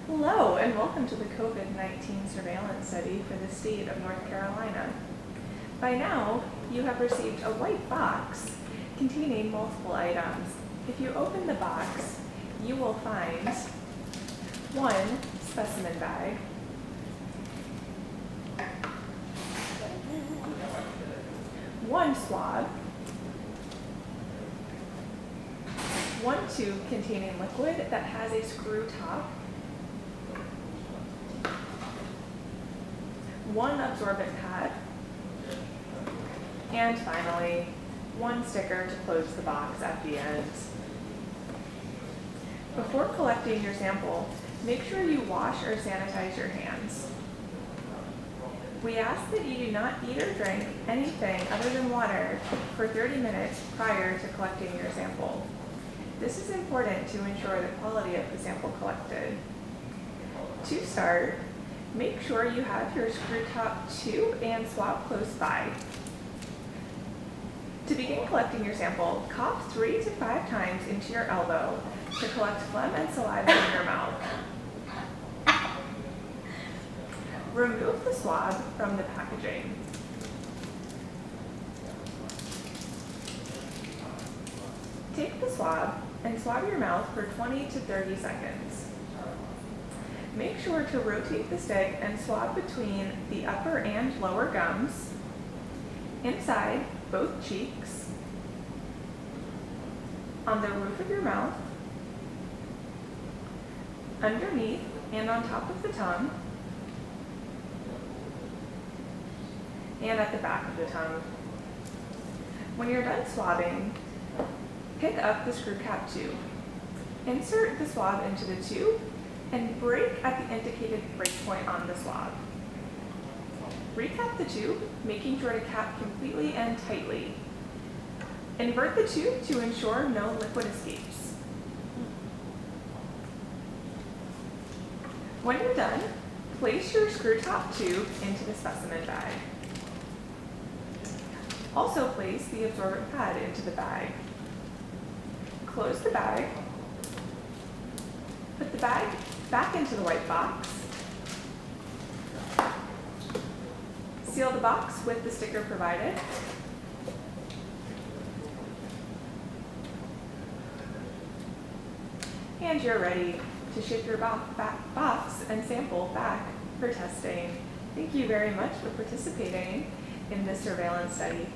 Hello, and welcome to the COVID-19 surveillance study for the state of North Carolina. By now, you have received a white box containing multiple items. If you open the box, you will find one specimen bag, one swab, one tube containing liquid that has a screw top, one absorbent pad, and finally, one sticker to close the box at the end. Before collecting your sample, make sure you wash or sanitize your hands. We ask that you do not eat or drink anything other than water for 30 minutes prior to collecting your sample. This is important to ensure the quality of the sample collected. To start, make sure you have your screw top tube and swab close by. To begin collecting your sample, cough 3 to 5 times into your elbow to collect phlegm and saliva in your mouth. Remove the swab from the packaging. Take the swab and swab your mouth for 20 to 30 seconds. Make sure to rotate the stick and swab between the upper and lower gums, inside both cheeks, on the roof of your mouth, underneath and on top of the tongue, and at the back of the tongue. When you're done swabbing, pick up the screw cap tube. Insert the swab into the tube and break at the indicated break point on the swab. Recap the tube, making sure to cap completely and tightly. Invert the tube to ensure no liquid escapes. When you're done, place your screw top tube into the specimen bag. Also place the absorbent pad into the bag. Close the bag. Put the bag back into the white box. Seal the box with the sticker provided. And you're ready to ship your box and sample back for testing. Thank you very much for participating in this surveillance study.